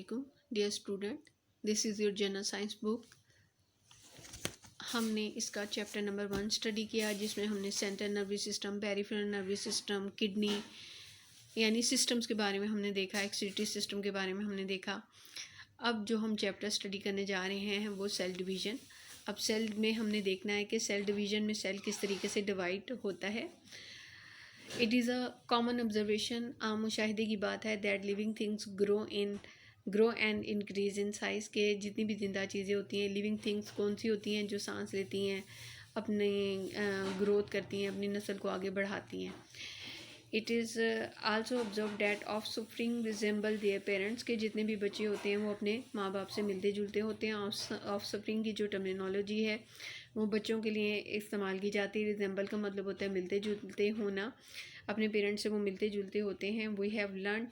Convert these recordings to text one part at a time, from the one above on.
Assalamualaikum dear student, this is your general science book. हमने इसका chapter number 1 study किया जिसमें हमने central nervous system, peripheral nervous system, kidney यानी systems के बारे में हमने देखा, एक्सक्रीटरी सिस्टम के बारे में हमने देखा। अब जो हम चैप्टर स्टडी करने जा रहे हैं वो सेल डिवीज़न। अब सेल में हमने देखना है कि सेल डिवीज़न में सेल किस तरीके से डिवाइड होता है। It is a common observation, आम मुशाहिदे की बात है that living things grow and increase in size के जितनी भी जिंदा चीज़ें होती हैं, लिविंग थिंग्स कौन सी होती हैं जो सांस लेती हैं, अपने ग्रोथ करती हैं, अपनी नस्ल को आगे बढ़ाती हैं। It is also observe that of suffering resemble their parents के जितने भी बच्चे होते हैं वो अपने माँ बाप से मिलते जुलते होते हैं। ऑफ सफरिंग की जो टर्मिनोलॉजी है वो बच्चों के लिए इस्तेमाल की जाती है। रिजेंबल का मतलब होता है मिलते जुलते होना, अपने पेरेंट्स से वो मिलते जुलते होते हैं। We have learn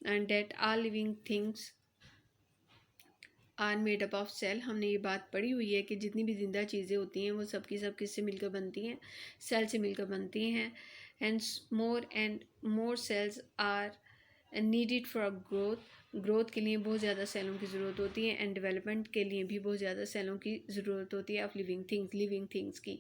and that all living things are made up of cell. हमने ये बात पढ़ी हुई है कि जितनी भी जिंदा चीज़ें होती हैं वो सब की सब किससे मिलकर बनती हैं, सेल से मिलकर बनती हैं। And more cells are needed for growth के लिए बहुत ज़्यादा सेलों की ज़रूरत होती है एंड डेवलपमेंट के लिए भी बहुत ज़्यादा सेलों की ज़रूरत होती है ऑफ लिविंग थिंग्स की।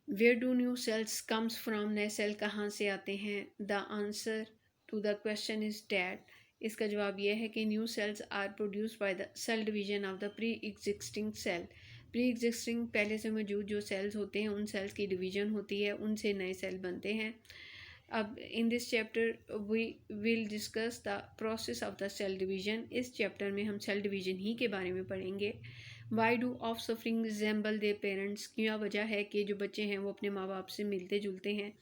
Where do new cells comes from, नए सेल कहाँ से आते हैं? The answer to the question is that, इसका जवाब यह है कि new cells are produced by the cell division of the pre existing cell. Pre existing पहले से मौजूद जो सेल्स होते हैं उन सेल्स की डिवीजन होती है, उनसे नए सेल बनते हैं। अब in this chapter we will discuss the process of the cell division. इस चैप्टर में हम सेल डिवीजन ही के बारे में पढ़ेंगे। Why do offspring resemble their parents, क्या वजह है कि जो बच्चे हैं वो अपने माँ बाप से मिलते जुलते हैं।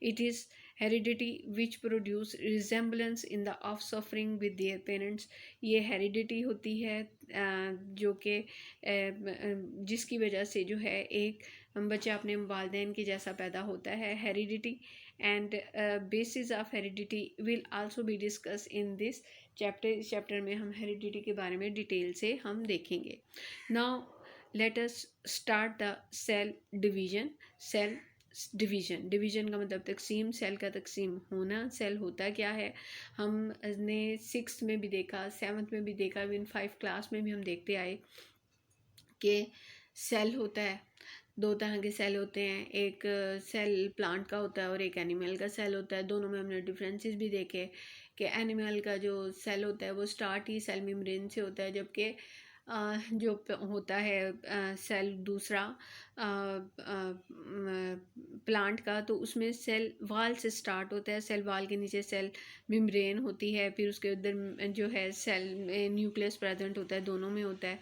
It is heredity which produce resemblance in the of suffering with their parents. ये हेरिडिटी होती है जो कि जिसकी वजह से जो है एक बच्चा अपने वालिदैन के जैसा पैदा होता है। Heredity and bases of heredity will also be discuss in this chapter. इस चैप्टर में हम हेरिडिटी के बारे में डिटेल से हम देखेंगे। Now let us start the cell division. Cell division का मतलब तकसीम, सेल का तकसीम होना। सेल होता क्या है हमने 6th में भी देखा, 7th में भी देखा, इवन 5 क्लास में भी हम देखते आए कि सेल होता है, दो तरह के सेल होते हैं। एक सेल प्लांट का होता है और एक एनिमल का सेल होता है। दोनों में हमने डिफरेंसेस भी देखे कि एनिमल का जो सेल होता है वो स्टार्ट ही सेल मेम्ब्रेन से होता है, जबकि जो होता है सेल दूसरा प्लांट का, तो उसमें सेल वाल से स्टार्ट होता है। सेल वाल के नीचे सेल मेम्ब्रेन होती है, फिर उसके अंदर जो है सेल न्यूक्लियस प्रेजेंट होता है, दोनों में होता है।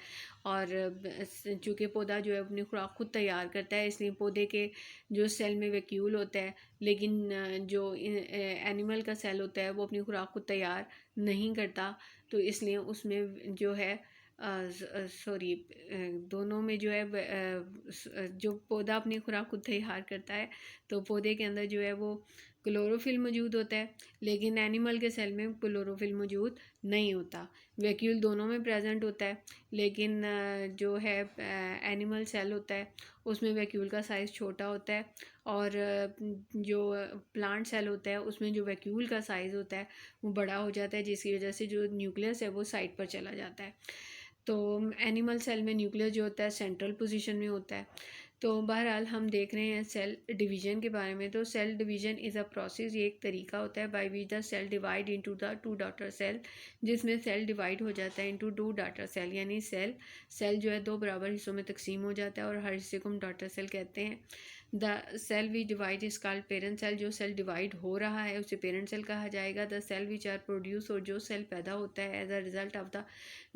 और चूँकि पौधा जो है अपनी खुराक खुद तैयार करता है, इसलिए पौधे के जो सेल में वैक्यूल होता है, लेकिन जो एनिमल का सेल होता है वो अपनी खुराक खुद तैयार नहीं करता, तो इसलिए उसमें जो है दोनों में जो है जो पौधा अपनी खुराक खुद तैयार करता है तो पौधे के अंदर जो है वो क्लोरोफिल मौजूद होता है, लेकिन एनिमल के सेल में क्लोरोफिल मौजूद नहीं होता। वैक्यूल दोनों में प्रेजेंट होता है, लेकिन जो है एनिमल सेल होता है उसमें वैक्यूल का साइज़ छोटा होता है, और जो प्लांट सेल होता है उसमें जो वैक्यूल का साइज़ होता है वो बड़ा हो जाता है, जिसकी वजह से जो न्यूक्लियस है वो साइड पर चला जाता है। तो एनिमल सेल में न्यूक्लियस जो होता है सेंट्रल पोजीशन में होता है। तो बहरहाल हम देख रहे हैं सेल डिवीज़न के बारे में। तो cell division is a process, ये एक तरीका होता है by which the cell divide into the 2 daughter cell, जिसमें सेल डिवाइड हो जाता है इनटू 2 डॉटर सेल, यानी सेल जो है 2 बराबर हिस्सों में तकसीम हो जाता है और हर हिस्से को हम डॉटर सेल कहते हैं। The cell we divide is called parent cell. जो सेल डिवाइड हो रहा है उसे पेरेंट सेल कहा जाएगा। The cell which are produce, और जो सेल पैदा होता है as a result of the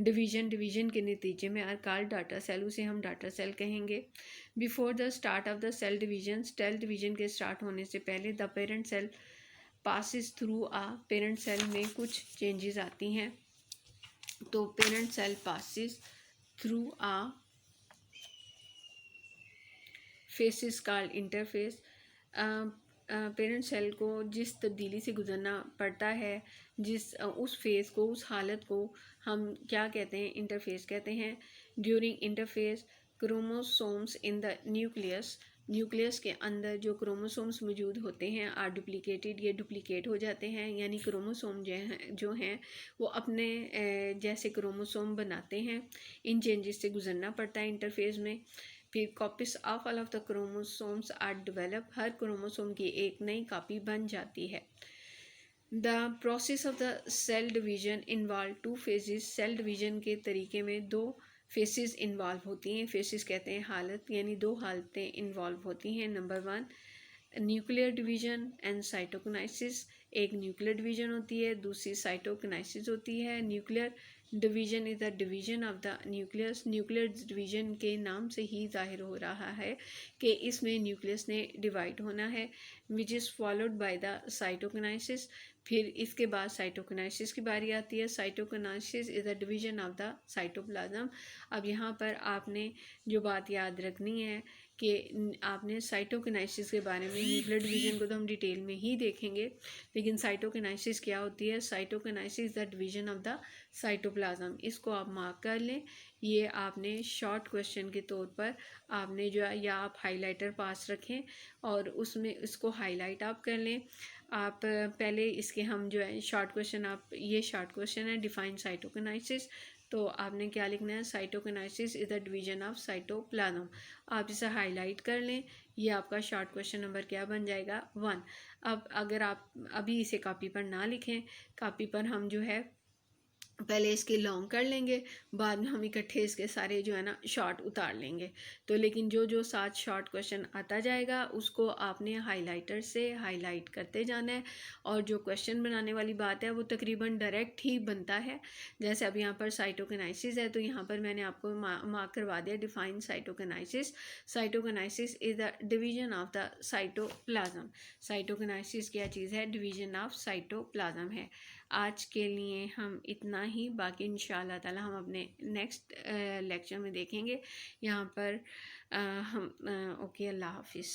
division के नतीजे में, आर कॉल्ड डाटा सेल, उसे हम डाटा सेल कहेंगे। Before the start of the cell division के स्टार्ट होने से पहले the parent cell passes through uh, parent cell में कुछ चेंजेस आती हैं। तो parent cell passes through a phase called interphase. Parent cell को जिस तब्दीली से गुजरना पड़ता है, उस फेस को, उस हालत को हम क्या कहते हैं? इंटरफेस कहते हैं। During interface chromosomes in the nucleus nucleus के अंदर जो क्रोमोसोम्स मौजूद होते हैं आर डुप्लीकेटेड, ये डुप्लीकेट हो जाते हैं, यानी क्रोमोसोम जो हैं वो अपने जैसे क्रोमोसोम बनाते हैं। इन चेंजेस से गुजरना पड़ता है इंटरफेज में। फिर copies of all of the chromosomes are develop, हर क्रोमोसोम की एक नई कॉपी बन जाती है। The process of the cell division involve two phases, cell division के तरीके में दो फेसेस इन्वॉल्व होती हैं। फेसेस कहते हैं हालत, यानी दो हालतें इन्वॉल्व होती हैं। नंबर 1 न्यूक्लियर डिवीजन एंड साइटोकिनाइसिस, एक न्यूक्लियर डिवीजन होती है, दूसरी साइटोकिनाइसिस होती है। Nuclear division is the division of the nucleus, nuclear division के नाम से ही जाहिर हो रहा है कि इसमें न्यूक्लियस ने डिवाइड होना है, which is followed by the cytokinesis. फिर इसके बाद साइटोकिनाइसिस की बारी आती है। Cytokinesis is the division of the cytoplasm. अब यहाँ पर आपने जो बात याद रखनी है कि आपने साइटोकिनाइसिस के बारे में, न्यूक्लियर डिवीजन को तो हम डिटेल में ही देखेंगे, लेकिन साइटोकिनाइसिस क्या होती है? Cytokinesis the division of the cytoplasm, इसको आप मार्क कर लें। ये आपने शॉर्ट क्वेश्चन के तौर पर आपने जो है, या आप हाइलाइटर पास रखें और उसमें इसको हाईलाइट आप कर लें। आप पहले इसके हम जो है शॉर्ट क्वेश्चन, आप ये शॉर्ट क्वेश्चन है डिफाइन साइटोकिनाइसिस, तो आपने क्या लिखना है? Cytokinesis is the division of cytoplasm. आप इसे हाईलाइट कर लें। ये आपका शॉर्ट क्वेश्चन नंबर क्या बन जाएगा? 1। अब अगर आप अभी इसे कॉपी पर ना लिखें, कॉपी पर हम जो है पहले इसके लॉन्ग कर लेंगे, बाद में हम इकट्ठे इसके सारे जो है ना शॉर्ट उतार लेंगे। तो लेकिन जो जो साथ शॉर्ट क्वेश्चन आता जाएगा उसको आपने हाइलाइटर से हाईलाइट करते जाना है, और जो क्वेश्चन बनाने वाली बात है वो तकरीबन डायरेक्ट ही बनता है। जैसे अब यहाँ पर साइटोकिनाइसिस है, तो यहाँ पर मैंने आपको मार्क करवा दिया define cytokinesis. Cytokinesis is the division of the cytoplasm. Cytokinesis क्या चीज़ है? डिवीजन ऑफ साइटोप्लाज्म है। आज के लिए हम इतना ही, बाकी इंशाल्लाह ताला हम अपने नेक्स्ट लेक्चर में देखेंगे। यहाँ पर हम ओके, अल्लाह हाफिज़।